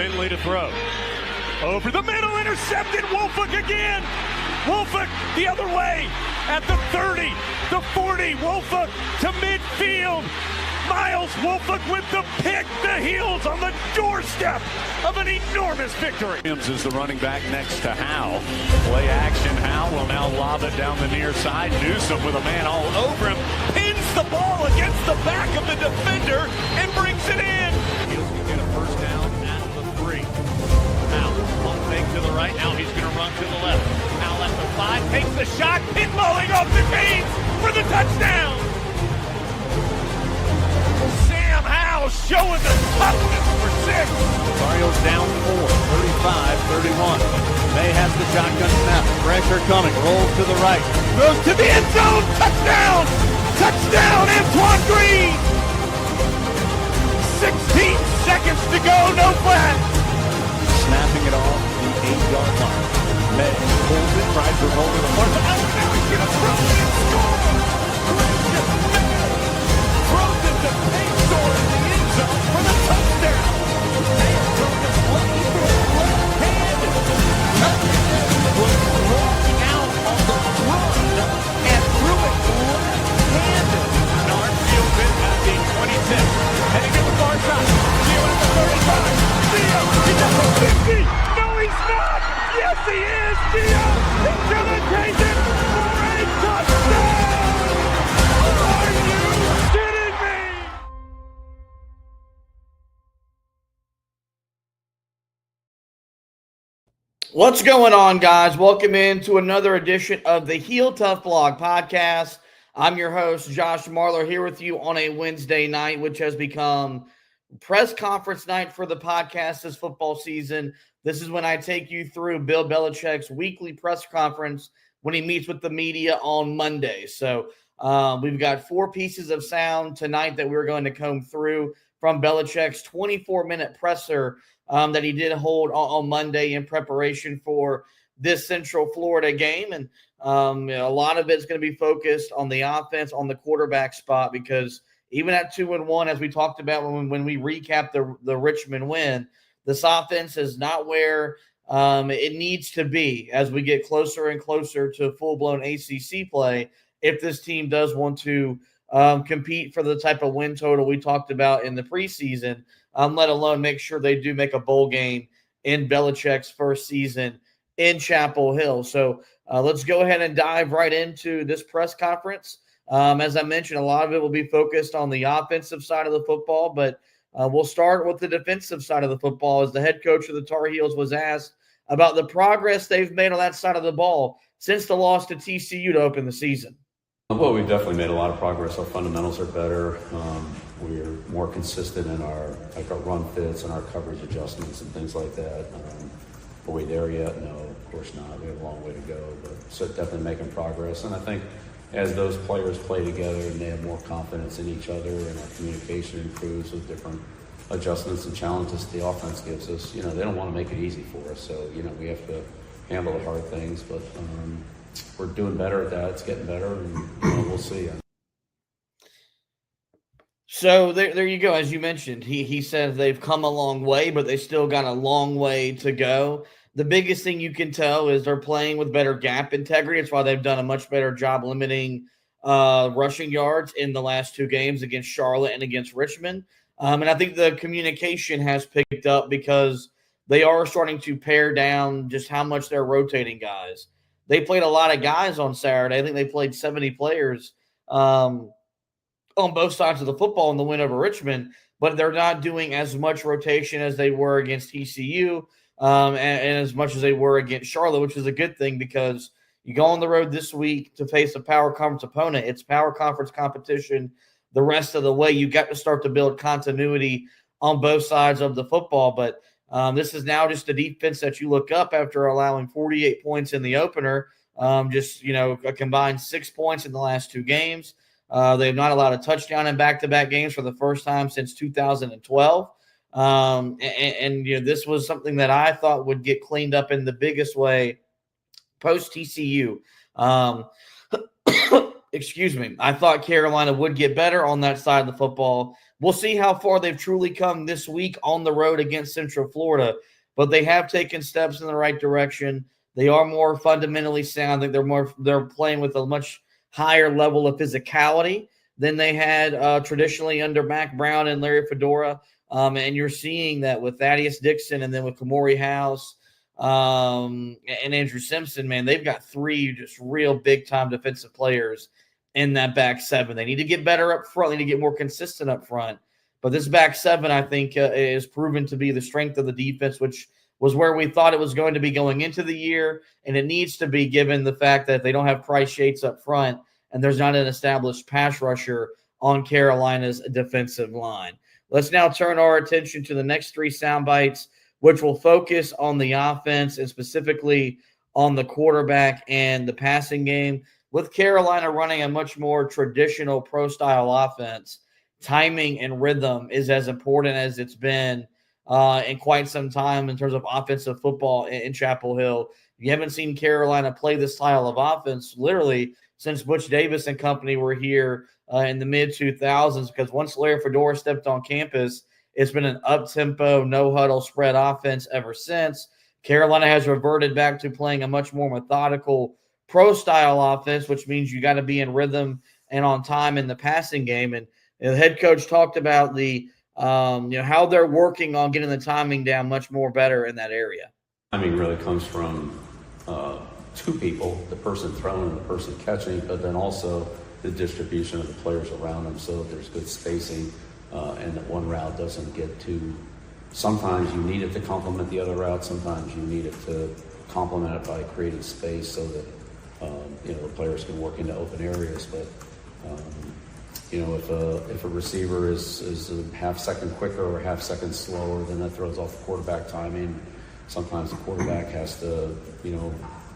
Finley to throw. Over the middle, intercepted. Wolford again. Wolford the other way at the 30, the 40. Wolford to midfield. Miles Wolford with the pick. The Heels on the doorstep of an enormous victory. Williams is the running back next to Howe. Play action. Howe will now lob it down the near side. Newsom with a man all over him. Pins the ball against the back of the defender and brings it in. Heels can get a first down at the 3. Howe, pump fake to the right. Now he's going to run to the left. Howe at the 5. Takes the shot. Pinballing off the chains for the touchdown. Sam Howe showing the toughness for 6. Mario's down 4, 35-31. May has the shotgun snap. Pressure coming. Rolls to the right. Goes to the end zone. Touchdown! Touchdown, Antoine Green! 16 seconds to go. No flag. Snapping it off the 8-yard line. May pulls it, tries to roll to the front. Oh, now he's going to throw it and score! Throws it to Payson in the end zone for the touchdown. They are throwing a play for the left-handed. Was walking out on the run and threw it left-handed. Nard fields it at the 26. Heading to the far side. Gio at the 35. Gio, he's at the 50. No, he's not. Yes, he is. Gio into the Jason for a touchdown. Are you kidding me? What's going on, guys? Welcome into another edition of the Heel Tough Blog Podcast. I'm your host, Josh Marler, here with you on a Wednesday night, which has become press conference night for the podcast this football season. This is when I take you through Bill Belichick's weekly press conference when he meets with the media on Monday. So we've got 4 pieces of sound tonight that we're going to comb through from Belichick's 24-minute presser that he did hold on Monday in preparation for this Central Florida game. And a lot of it's going to be focused on the offense, on the quarterback spot, because even at 2-1, as we talked about when we recapped the Richmond win, this offense is not where it needs to be as we get closer and closer to full-blown ACC play if this team does want to compete for the type of win total we talked about in the preseason, let alone make sure they do make a bowl game in Belichick's first season in Chapel Hill. So let's go ahead and dive right into this press conference. As I mentioned, a lot of it will be focused on the offensive side of the football, but we'll start with the defensive side of the football as the head coach of the Tar Heels was asked about the progress they've made on that side of the ball since the loss to TCU to open the season. Well, we've definitely made a lot of progress. Our fundamentals are better. We're more consistent in our run fits and our coverage adjustments and things like that. Are we there yet? No, of course not. We have a long way to go, but so definitely making progress. And I think as those players play together and they have more confidence in each other and our communication improves with different adjustments and challenges the offense gives us, they don't want to make it easy for us. So, we have to handle the hard things, but we're doing better at that. It's getting better, and we'll see. So there you go. As you mentioned, he says they've come a long way, but they still got a long way to go. The biggest thing you can tell is they're playing with better gap integrity. It's why they've done a much better job limiting rushing yards in the last 2 games against Charlotte and against Richmond. And I think the communication has picked up because they are starting to pare down just how much they're rotating guys. They played a lot of guys on Saturday. I think they played 70 players on both sides of the football in the win over Richmond, but they're not doing as much rotation as they were against TCU and as much as they were against Charlotte, which is a good thing because you go on the road this week to face a power conference opponent. It's power conference competition the rest of the way. You got to start to build continuity on both sides of the football, but this is now just a defense that you look up after allowing 48 points in the opener, a combined 6 points in the last 2 games. They have not allowed a touchdown in back-to-back games for the first time since 2012. This was something that I thought would get cleaned up in the biggest way post-TCU. I thought Carolina would get better on that side of the football. We'll see how far they've truly come this week on the road against Central Florida, but they have taken steps in the right direction. They are more fundamentally sound. I think they're playing with a much higher level of physicality than they had traditionally under Mac Brown and Larry Fedora. And you're seeing that with Thaddeus Dixon and then with Kamori House and Andrew Simpson, man, they've got three just real big-time defensive players in that back seven. They need to get better up front. They need to get more consistent up front. But this back seven, I think, is proven to be the strength of the defense, which was where we thought it was going to be going into the year, and it needs to be given the fact that they don't have Price Yates up front and there's not an established pass rusher on Carolina's defensive line. Let's now turn our attention to the next three sound bites, which will focus on the offense and specifically on the quarterback and the passing game. With Carolina running a much more traditional pro-style offense, timing and rhythm is as important as it's been in quite some time in terms of offensive football in Chapel Hill. You haven't seen Carolina play this style of offense literally since Butch Davis and company were here in the mid-2000s, because once Larry Fedora stepped on campus, it's been an up-tempo, no-huddle spread offense ever since. Carolina has reverted back to playing a much more methodical pro-style offense, which means you got to be in rhythm and on time in the passing game. And the head coach talked about how they're working on getting the timing down much more better in that area. Timing really comes from two people, the person throwing and the person catching, but then also the distribution of the players around them, so that there's good spacing and that one route doesn't get too. Sometimes you need it to complement the other route. Sometimes you need it to complement it by creating space so that the players can work into open areas. But if a receiver is a half second quicker or a half second slower, then that throws off the quarterback timing. Sometimes the quarterback has to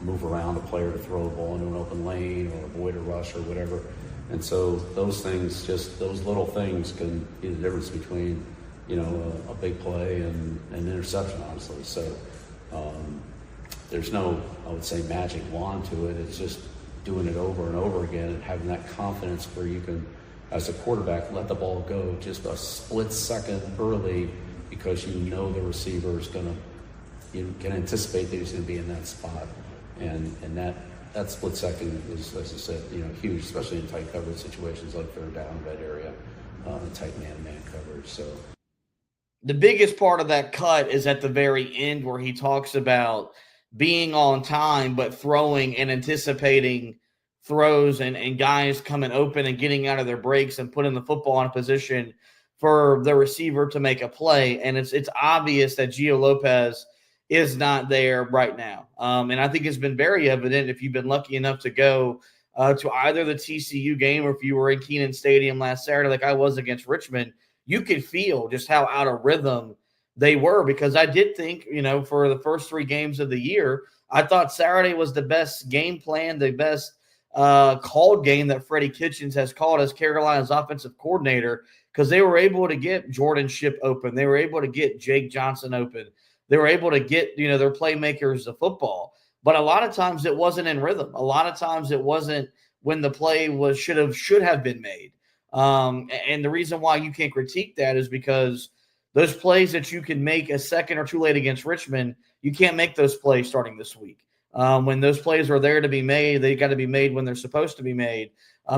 move around a player to throw the ball into an open lane or avoid a rush or whatever. And so those little things can be the difference between a big play and an interception, honestly. So there's no, I would say, magic wand to it. It's just doing it over and over again and having that confidence where you can, as a quarterback, let the ball go just a split second early because the receiver is going to, you can anticipate that he's going to be in that spot. And that split second is, as I said, huge, especially in tight coverage situations like third down, red area, tight man-to-man coverage. So the biggest part of that cut is at the very end where he talks about being on time but throwing and anticipating throws and guys coming open and getting out of their breaks and putting the football in a position for the receiver to make a play. And it's obvious that Gio Lopez is not there right now. And I think it's been very evident if you've been lucky enough to go to either the TCU game or if you were in Kenan Stadium last Saturday like I was against Richmond, you could feel just how out of rhythm they were, because I did think, for the first three games of the year, I thought Saturday was the best game plan, the best called game that Freddie Kitchens has called as Carolina's offensive coordinator, because they were able to get Jordan Shipp open. They were able to get Jake Johnson open. They were able to get, their playmakers the football. But a lot of times it wasn't in rhythm. A lot of times it wasn't when the play should have been made. And the reason why you can't critique that is because those plays that you can make a second or two late against Richmond, you can't make those plays starting this week. When those plays are there to be made, they got to be made when they're supposed to be made.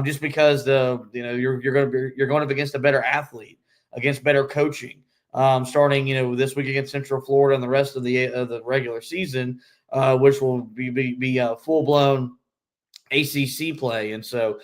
Just because you're going up against a better athlete, against better coaching. Starting this week against Central Florida and the rest of the regular season, which will be a full-blown ACC play. And so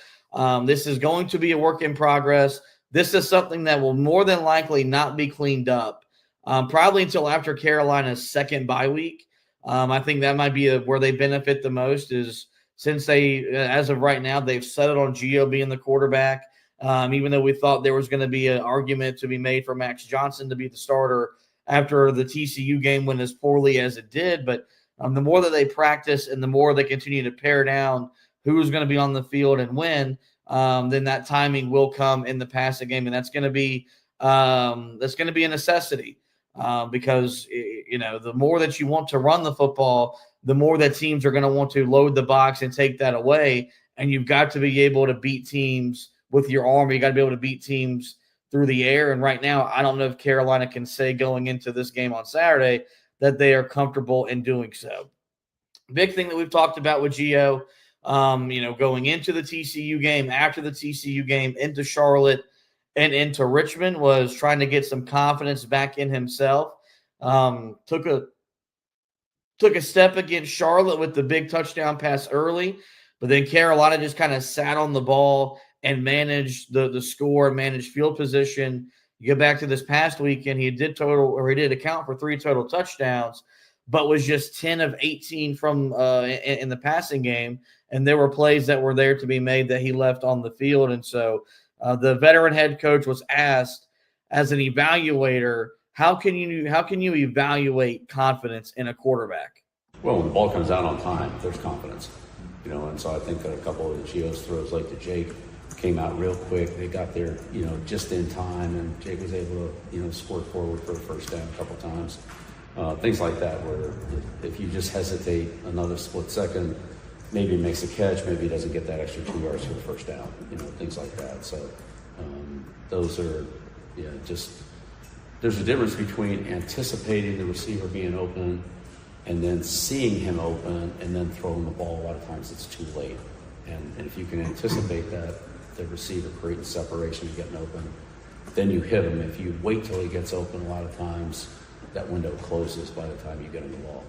this is going to be a work in progress. This is something that will more than likely not be cleaned up probably until after Carolina's second bye week. I think that might be where they benefit the most, is since they, as of right now, they've settled on Gio being the quarterback. Even though we thought there was going to be an argument to be made for Max Johnson to be the starter after the TCU game went as poorly as it did. But the more that they practice and the more they continue to pare down who's going to be on the field and when, then that timing will come in the passing game. And that's going to be a necessity because, the more that you want to run the football, the more that teams are going to want to load the box and take that away. and you've got to be able to beat teams with your arm. You got to be able to beat teams through the air. And right now, I don't know if Carolina can say going into this game on Saturday that they are comfortable in doing so. Big thing that we've talked about with Gio, going into the TCU game, after the TCU game, into Charlotte and into Richmond, was trying to get some confidence back in himself. Took a step against Charlotte with the big touchdown pass early, but then Carolina just kind of sat on the ball and managed the score and managed field position. You get back to this past weekend, he did account for 3 total touchdowns, but was just 10 of 18 from in the passing game, and there were plays that were there to be made that he left on the field. And so the veteran head coach was asked, as an evaluator, how can you evaluate confidence in a quarterback? Well, when the ball comes out on time, there's confidence, and so I think that a couple of the Gio's throws, like to Jake, came out real quick. They got there, just in time, and Jake was able to, squirt forward for a first down a couple times. Things like that, where if you just hesitate another split second, maybe he makes a catch, maybe he doesn't get that extra 2 yards for the first down, things like that. So those are, there's a difference between anticipating the receiver being open and then seeing him open and then throwing the ball. A lot of times it's too late. And if you can anticipate that, the receiver creating separation and getting open, then you hit him. If you wait till he gets open, a lot of times that window closes by the time you get him the ball.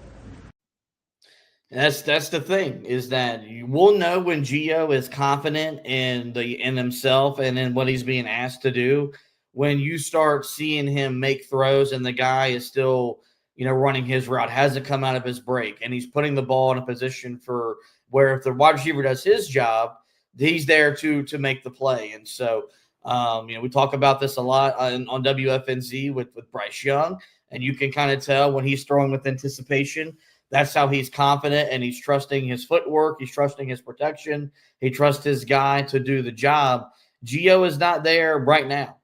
That's the thing, is that you will know when Gio is confident in himself and in what he's being asked to do when you start seeing him make throws and the guy is still, running his route, hasn't come out of his break, and he's putting the ball in a position for where if the wide receiver does his job, he's there to make the play. And so, we talk about this a lot on WFNZ with Bryce Young, and you can kind of tell when he's throwing with anticipation. That's how he's confident, and he's trusting his footwork. He's trusting his protection. He trusts his guy to do the job. Gio is not there right now.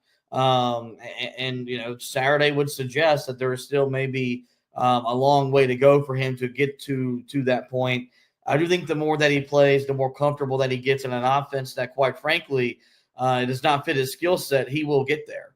Saturday would suggest that there is still maybe a long way to go for him to get to that point. I do think the more that he plays, the more comfortable that he gets in an offense that, quite frankly, does not fit his skill set, he will get there.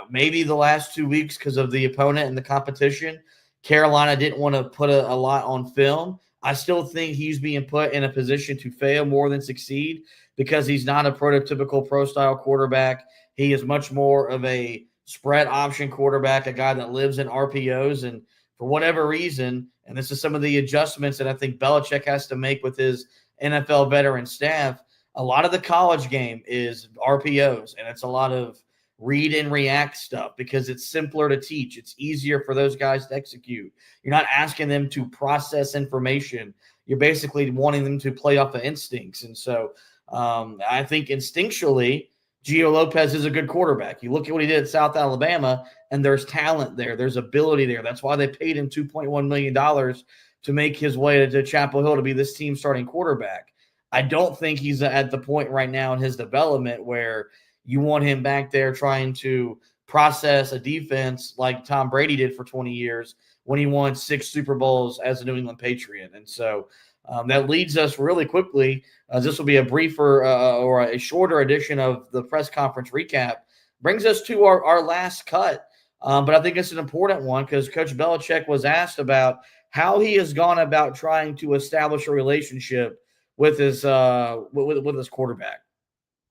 Maybe the last 2 weeks, because of the opponent and the competition, Carolina didn't want to put a lot on film. I still think he's being put in a position to fail more than succeed because he's not a prototypical pro-style quarterback. He is much more of a spread option quarterback, a guy that lives in RPOs. And for whatever reason, and this is some of the adjustments that I think Belichick has to make with his NFL veteran staff, a lot of the college game is RPOs, and it's a lot of read and react stuff because it's simpler to teach. It's easier for those guys to execute. You're not asking them to process information. You're basically wanting them to play off of instincts. And so I think instinctually, Gio Lopez is a good quarterback. You look at what he did at South Alabama, and there's talent there. There's ability there. That's why they paid him $2.1 million to make his way to Chapel Hill to be this team's starting quarterback. I don't think he's at the point right now in his development where you want him back there trying to process a defense like Tom Brady did for 20 years when he won 6 Super Bowls as a New England Patriot. And so that leads us really quickly. This will be a briefer or a shorter edition of the press conference recap. Brings us to our last cut. But I think it's an important one because Coach Belichick was asked about how he has gone about trying to establish a relationship with his quarterback.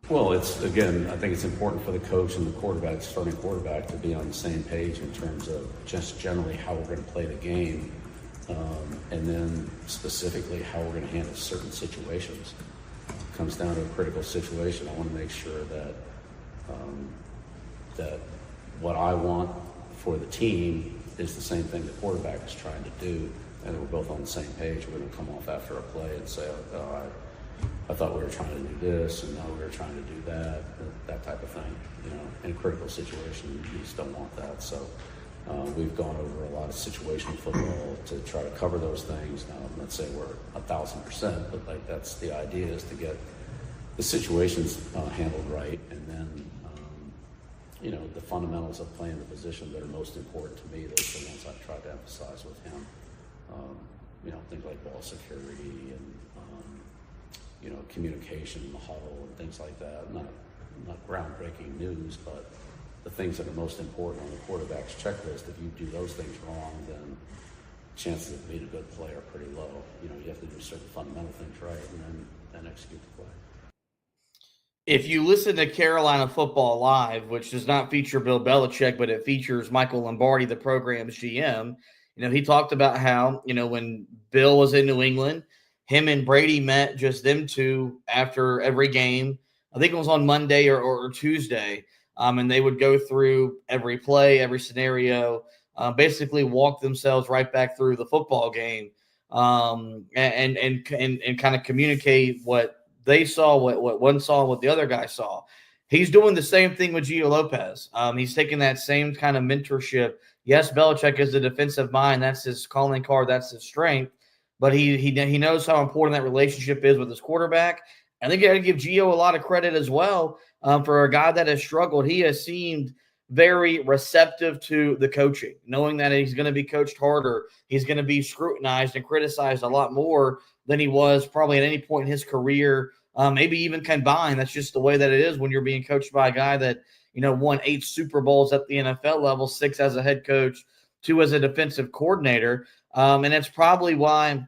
Well, I think it's important for the coach and the starting quarterback, to be on the same page in terms of just generally how we're going to play the game, and then specifically how we're going to handle certain situations. It comes down to a critical situation. I want to make sure that that what I want for the team is the same thing the quarterback is trying to do, and we're both on the same page. We're going to come off after a play and say, I thought we were trying to do this, and now we were trying to do that type of thing. In a critical situation, you just don't want that. So we've gone over a lot of situational football to try to cover those things. Now, I'm not saying we're 1,000%, but that's the idea, is to get the situations handled right, and then the fundamentals of playing the position that are most important to me. Those are the ones I've tried to emphasize with him. Things like ball security and communication in the huddle and things like that. Not groundbreaking news, but the things that are most important on the quarterback's checklist. If you do those things wrong, then chances of being a good player are pretty low. You have to do certain fundamental things right and then execute the play. If you listen to Carolina Football Live, which does not feature Bill Belichick, but it features Michael Lombardi, the program's GM, he talked about how, when Bill was in New England, him and Brady met, just them two, after every game. I think it was on Monday or Tuesday, and they would go through every play, every scenario, basically walk themselves right back through the football game, and kind of communicate what they saw, what one saw, what the other guy saw. He's doing the same thing with Gio Lopez. He's taking that same kind of mentorship. Yes, Belichick is the defensive mind. That's his calling card. That's his strength. But he knows how important that relationship is with his quarterback. I think you got to give Gio a lot of credit as well for a guy that has struggled. He has seemed very receptive to the coaching, knowing that he's going to be coached harder. He's going to be scrutinized and criticized a lot more than he was probably at any point in his career, maybe even combined. That's just the way that it is when you're being coached by a guy that, won 8 Super Bowls at the NFL level, 6 as a head coach, 2 as a defensive coordinator. And that's probably why,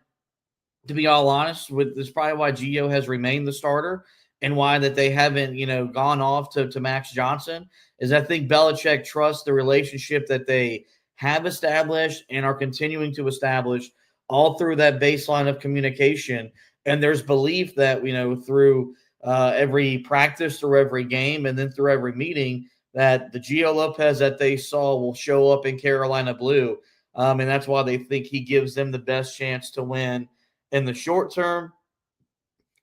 to be all honest, that's probably why Gio has remained the starter and why that they haven't, gone off to Max Johnson, is I think Belichick trusts the relationship that they have established and are continuing to establish all through that baseline of communication. And there's belief that, through every practice, through every game, and then through every meeting, that the Gio Lopez that they saw will show up in Carolina blue. And that's why they think he gives them the best chance to win in the short term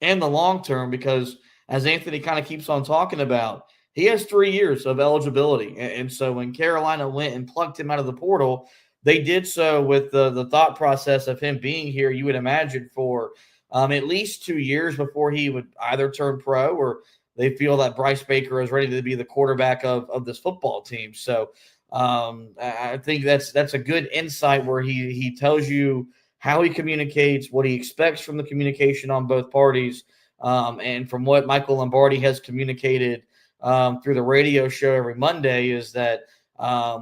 and the long term, because as Anthony kind of keeps on talking about, he has 3 years of eligibility. And so when Carolina went and plucked him out of the portal, they did so with the thought process of him being here, you would imagine, for at least 2 years before he would either turn pro, or they feel that Bryce Baker is ready to be the quarterback of this football team. So I think that's a good insight where he tells you how he communicates, what he expects from the communication on both parties. And from what Michael Lombardi has communicated through the radio show every Monday, is that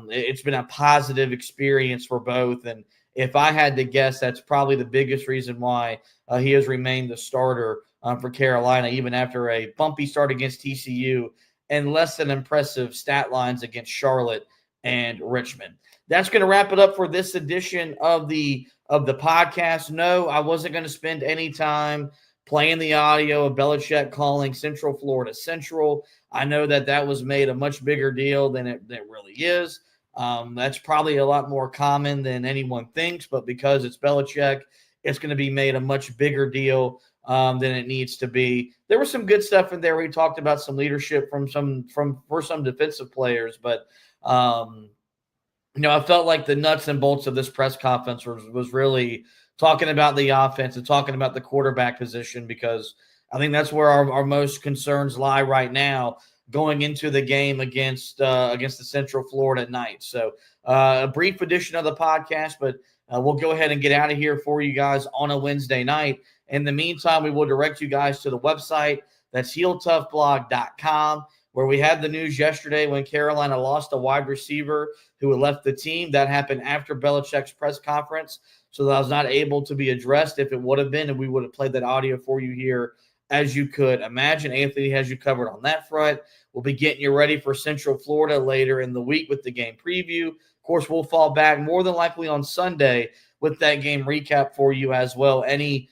it's been a positive experience for both. And if I had to guess, that's probably the biggest reason why he has remained the starter for Carolina, even after a bumpy start against TCU and less than impressive stat lines against Charlotte and Richmond. That's going to wrap it up for this edition of the podcast. No, I wasn't going to spend any time playing the audio of Belichick calling Central Florida Central. I know that was made a much bigger deal than it really is. That's probably a lot more common than anyone thinks, but because it's Belichick, it's going to be made a much bigger deal than it needs to be. There was some good stuff in there. We talked about some leadership for some defensive players, but I felt like the nuts and bolts of this press conference was really talking about the offense and talking about the quarterback position, because I think that's where our most concerns lie right now going into the game against the Central Florida Knights. So a brief edition of the podcast, but we'll go ahead and get out of here for you guys on a Wednesday night. In the meantime, we will direct you guys to the website. That's HeelToughBlog.com, where we had the news yesterday when Carolina lost a wide receiver who had left the team. That happened after Belichick's press conference, so that was not able to be addressed. If it would have been, and we would have played that audio for you here, as you could imagine. Anthony has you covered on that front. We'll be getting you ready for Central Florida later in the week with the game preview. Of course, we'll fall back more than likely on Sunday with that game recap for you as well. Any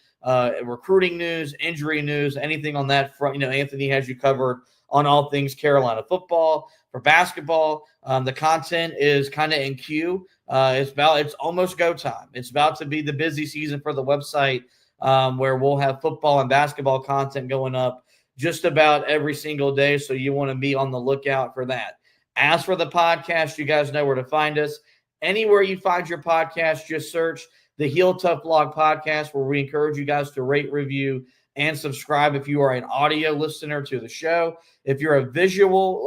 recruiting news, injury news, anything on that front, Anthony has you covered on all things Carolina football. For basketball, the content is kind of in queue. It's almost go time. It's about to be the busy season for the website, where we'll have football and basketball content going up just about every single day. So you want to be on the lookout for that. As for the podcast, you guys know where to find us. Anywhere you find your podcast, just search the Heel Tough Blog Podcast, where we encourage you guys to rate, review, and subscribe if you are an audio listener to the show. If you're a visual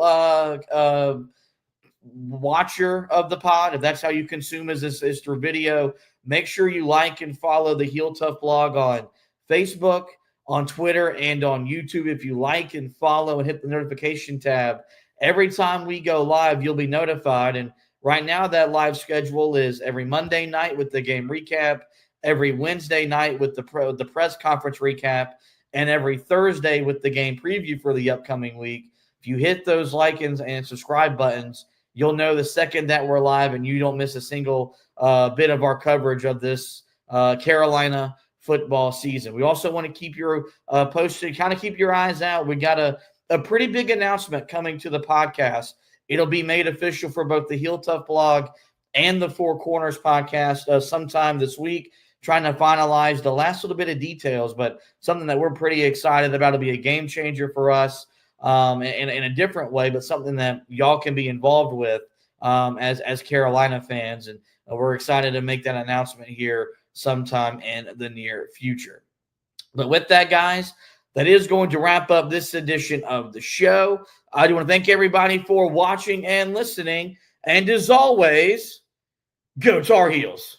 watcher of the pod, if that's how you consume is through video, make sure you like and follow the Heel Tough Blog on Facebook, on Twitter and on YouTube. If you like and follow and hit the notification tab, every time we go live, you'll be notified. And right now, that live schedule is every Monday night with the game recap, every Wednesday night with the press conference recap, and every Thursday with the game preview for the upcoming week. If you hit those like and subscribe buttons, you'll know the second that we're live, and you don't miss a single bit of our coverage of this Carolina football season. We also want to keep your posted, kind of keep your eyes out. We got a pretty big announcement coming to the podcast. It'll be made official for both the Heel Tough blog and the Four Corners podcast sometime this week, trying to finalize the last little bit of details, but something that we're pretty excited about. It'll be a game changer for us in a different way, but something that y'all can be involved with as Carolina fans. And we're excited to make that announcement here sometime in the near future. But with that, guys, that is going to wrap up this edition of the show. I do want to thank everybody for watching and listening. And as always, go Tar Heels.